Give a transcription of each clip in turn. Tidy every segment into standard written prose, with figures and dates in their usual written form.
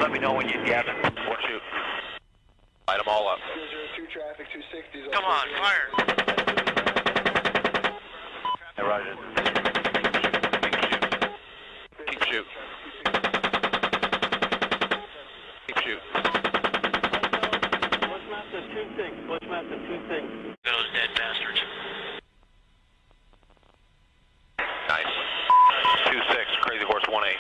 let me know when you get them. What shoot? Light them all up. 002 traffic, 260. Come on, fire. Hey, Roger. Keep shoot. Keep shoot. Bushmaster 2-6, Bushmaster 2-6. Those dead bastards. Nice. 2-6, Crazy Horse 1-8.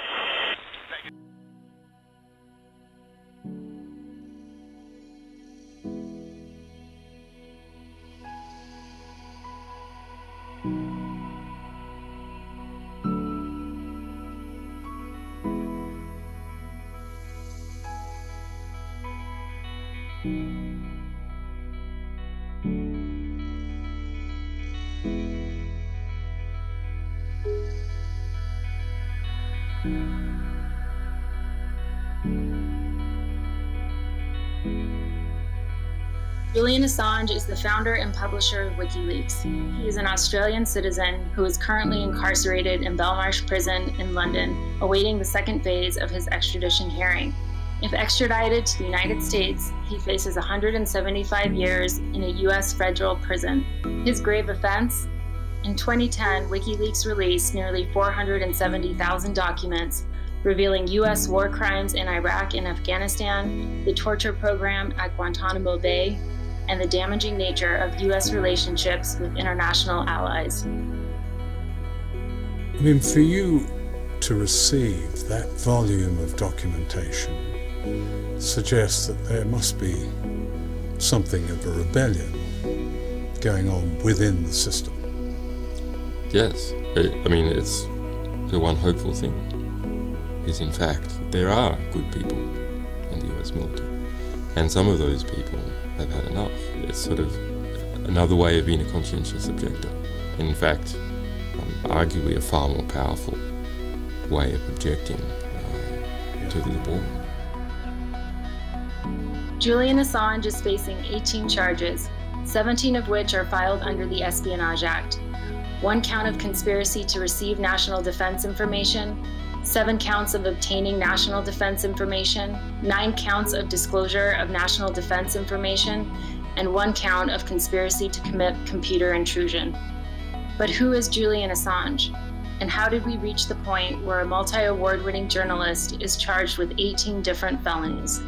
Julian Assange is the founder and publisher of WikiLeaks. He is an Australian citizen who is currently incarcerated in Belmarsh Prison in London, awaiting the second phase of his extradition hearing. If extradited to the United States, he faces 175 years in a U.S. federal prison. His grave offense? In 2010, WikiLeaks released nearly 470,000 documents revealing U.S. war crimes in Iraq and Afghanistan, the torture program at Guantanamo Bay, and the damaging nature of U.S. relationships with international allies. I mean, for you to receive that volume of documentation suggests that there must be something of a rebellion going on within the system. Yes, I mean, it's the one hopeful thing is in fact there are good people in the US military, and some of those people have had enough. It's sort of another way of being a conscientious objector, and in fact arguably a far more powerful way of objecting to the war. Julian Assange is facing 18 charges, 17 of which are filed under the Espionage Act. 1 count of conspiracy to receive national defense information, 7 counts of obtaining national defense information, 9 counts of disclosure of national defense information, and 1 count of conspiracy to commit computer intrusion. But who is Julian Assange? And how did we reach the point where a multi-award-winning journalist is charged with 18 different felonies?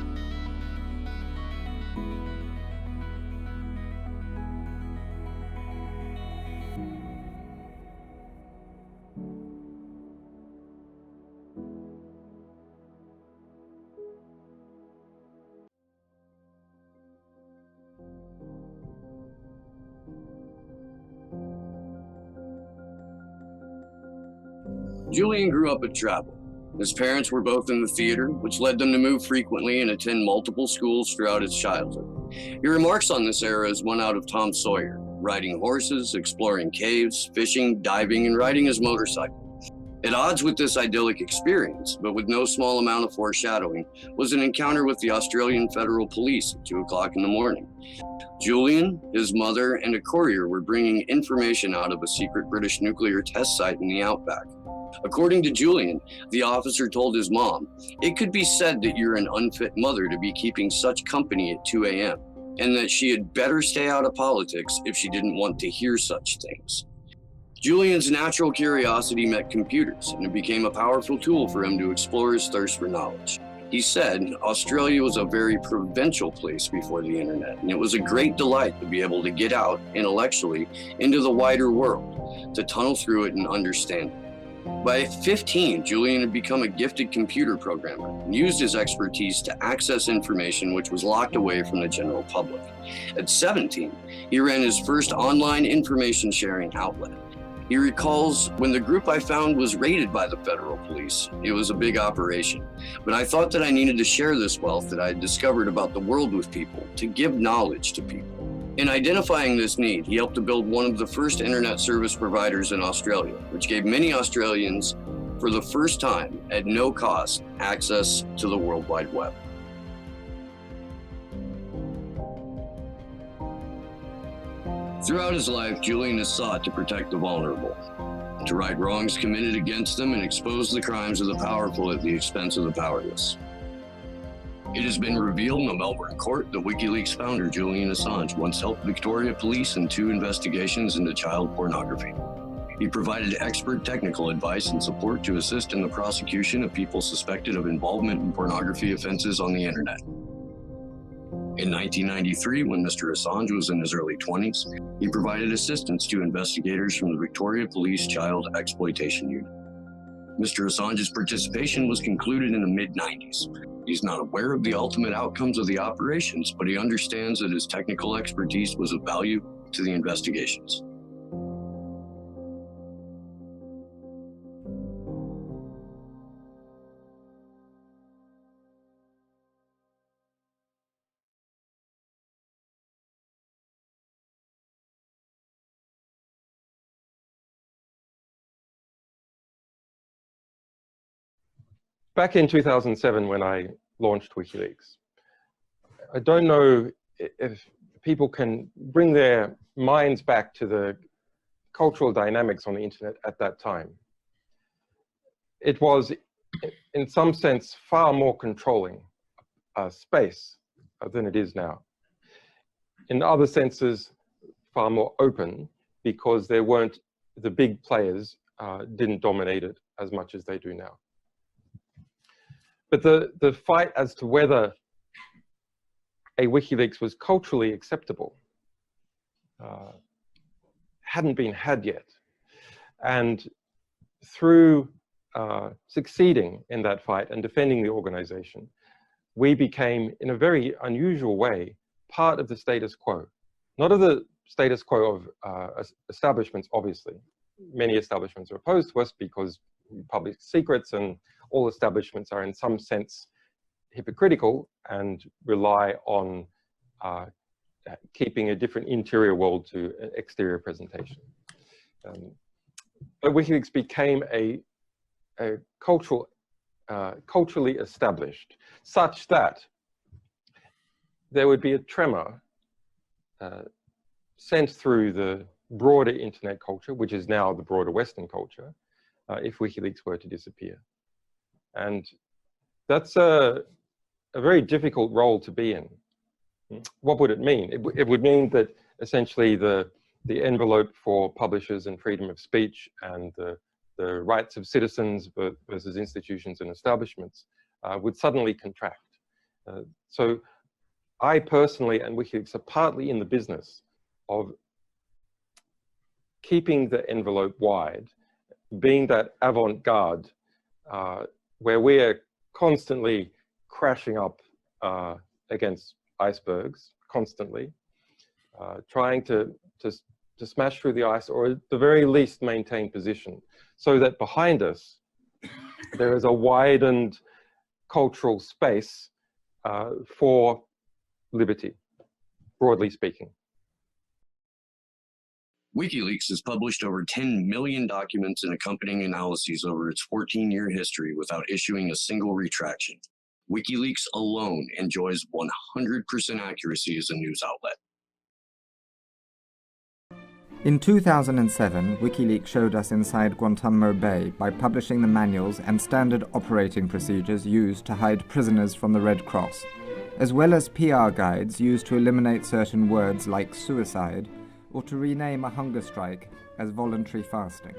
Julian grew up at travel. His parents were both in the theater, which led them to move frequently and attend multiple schools throughout his childhood. He remarks on this era as one out of Tom Sawyer, riding horses, exploring caves, fishing, diving, and riding his motorcycle. At odds with this idyllic experience, but with no small amount of foreshadowing, was an encounter with the Australian Federal Police at 2 o'clock in the morning. Julian, his mother, and a courier were bringing information out of a secret British nuclear test site in the outback. According to Julian, the officer told his mom, "It could be said that you're an unfit mother to be keeping such company at 2 a.m., and that she had better stay out of politics if she didn't want to hear such things." Julian's natural curiosity met computers, and it became a powerful tool for him to explore his thirst for knowledge. He said Australia was a very provincial place before the internet, and it was a great delight to be able to get out intellectually into the wider world, to tunnel through it and understand it. By 15, Julian had become a gifted computer programmer and used his expertise to access information which was locked away from the general public. At 17, he ran his first online information sharing outlet. He recalls, "When the group I found was raided by the federal police, it was a big operation. But I thought that I needed to share this wealth that I had discovered about the world with people, to give knowledge to people." In identifying this need, he helped to build one of the first internet service providers in Australia, which gave many Australians, for the first time, at no cost, access to the World Wide Web. Throughout his life, Julian has sought to protect the vulnerable, to right wrongs committed against them and expose the crimes of the powerful at the expense of the powerless. It has been revealed in a Melbourne court that WikiLeaks founder Julian Assange once helped Victoria Police in 2 investigations into child pornography. He provided expert technical advice and support to assist in the prosecution of people suspected of involvement in pornography offenses on the internet. In 1993, when Mr. Assange was in his early 20s, he provided assistance to investigators from the Victoria Police Child Exploitation Unit. Mr. Assange's participation was concluded in the mid-90s. He's not aware of the ultimate outcomes of the operations, but he understands that his technical expertise was of value to the investigations. Back in 2007, when I launched WikiLeaks, I don't know if people can bring their minds back to the cultural dynamics on the internet at that time. It was, in some sense, far more controlling space than it is now. In other senses, far more open, because there weren't, the big players didn't dominate it as much as they do now. But the fight as to whether a WikiLeaks was culturally acceptable hadn't been had yet. And through succeeding in that fight and defending the organization, we became, in a very unusual way, part of the status quo. Not of the status quo of establishments, obviously. Many establishments are opposed to us because we publish secrets, and all establishments are in some sense hypocritical and rely on keeping a different interior world to an exterior presentation. But WikiLeaks became a culturally established, such that there would be a tremor sent through the broader internet culture, which is now the broader Western culture, if WikiLeaks were to disappear. And that's a very difficult role to be in. What would it mean? It would mean that essentially the envelope for publishers and freedom of speech and the rights of citizens versus institutions and establishments would suddenly contract. So I personally and WikiLeaks are partly in the business of keeping the envelope wide, being that avant-garde where we're constantly crashing up against icebergs, constantly, trying to smash through the ice, or at the very least maintain position, so that behind us there is a widened cultural space for liberty, broadly speaking. WikiLeaks has published over 10 million documents and accompanying analyses over its 14-year history without issuing a single retraction. WikiLeaks alone enjoys 100% accuracy as a news outlet. In 2007, WikiLeaks showed us inside Guantanamo Bay by publishing the manuals and standard operating procedures used to hide prisoners from the Red Cross, as well as PR guides used to eliminate certain words like suicide, or to rename a hunger strike as voluntary fasting.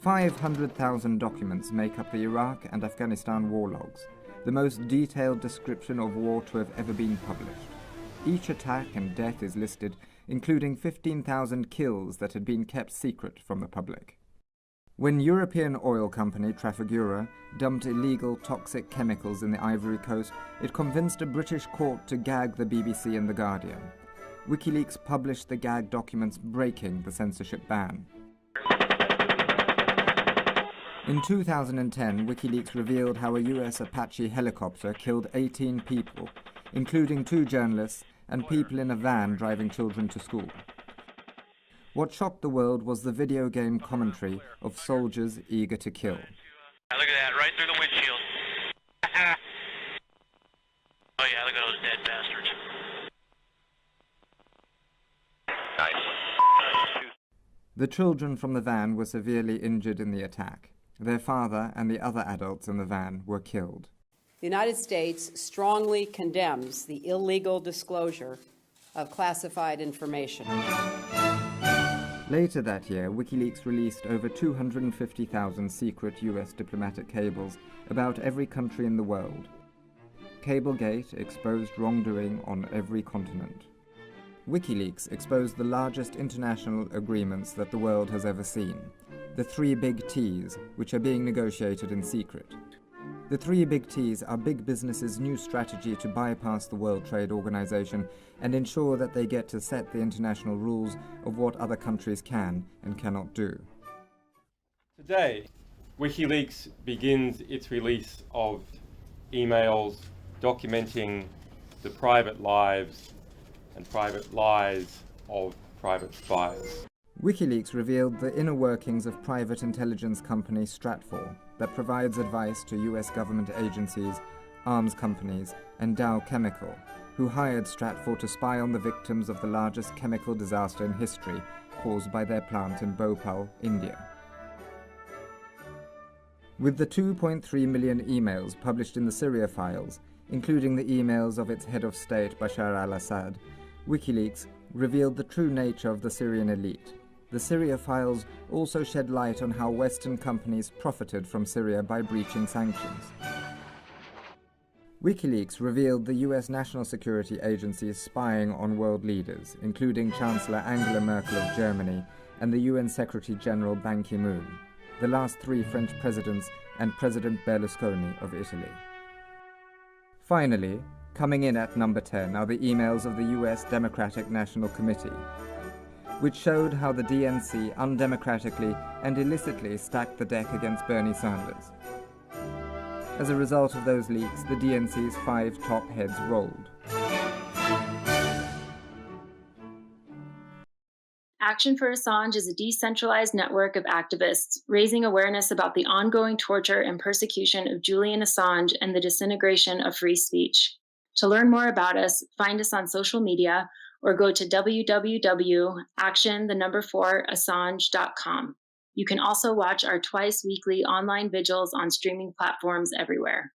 500,000 documents make up the Iraq and Afghanistan war logs, the most detailed description of war to have ever been published. Each attack and death is listed, including 15,000 kills that had been kept secret from the public. When European oil company Trafigura dumped illegal toxic chemicals in the Ivory Coast, it convinced a British court to gag the BBC and The Guardian. WikiLeaks published the gag documents breaking the censorship ban. In 2010, WikiLeaks revealed how a US Apache helicopter killed 18 people, including 2 journalists and people in a van driving children to school. What shocked the world was the video game commentary of soldiers eager to kill. Look at that, right through the windshield. Oh yeah, look at those dead bastards. Nice. The children from the van were severely injured in the attack, Their father and the other adults in the van were killed. The United States strongly condemns the illegal disclosure of classified information. Later that year, WikiLeaks released over 250,000 secret US diplomatic cables about every country in the world. Cablegate exposed wrongdoing on every continent. WikiLeaks exposed the largest international agreements that the world has ever seen, the 3 big T's, which are being negotiated in secret. The 3 big T's are big businesses' new strategy to bypass the World Trade Organization and ensure that they get to set the international rules of what other countries can and cannot do. Today, WikiLeaks begins its release of emails documenting the private lives and private lies of private spies. WikiLeaks revealed the inner workings of private intelligence company Stratfor that provides advice to US government agencies, arms companies, and Dow Chemical, who hired Stratfor to spy on the victims of the largest chemical disaster in history caused by their plant in Bhopal, India. With the 2.3 million emails published in the Syria files, including the emails of its head of state Bashar al-Assad, WikiLeaks revealed the true nature of the Syrian elite. The Syria files also shed light on how Western companies profited from Syria by breaching sanctions. WikiLeaks revealed the US National Security Agency's spying on world leaders, including Chancellor Angela Merkel of Germany and the UN Secretary-General Ban Ki-moon, the last 3 French presidents, and President Berlusconi of Italy. Finally, coming in at number 10 are the emails of the US Democratic National Committee, which showed how the DNC undemocratically and illicitly stacked the deck against Bernie Sanders. As a result of those leaks, the DNC's 5 top heads rolled. Action for Assange is a decentralized network of activists raising awareness about the ongoing torture and persecution of Julian Assange and the disintegration of free speech. To learn more about us, find us on social media or go to www.action4assange.com. You can also watch our twice weekly online vigils on streaming platforms everywhere.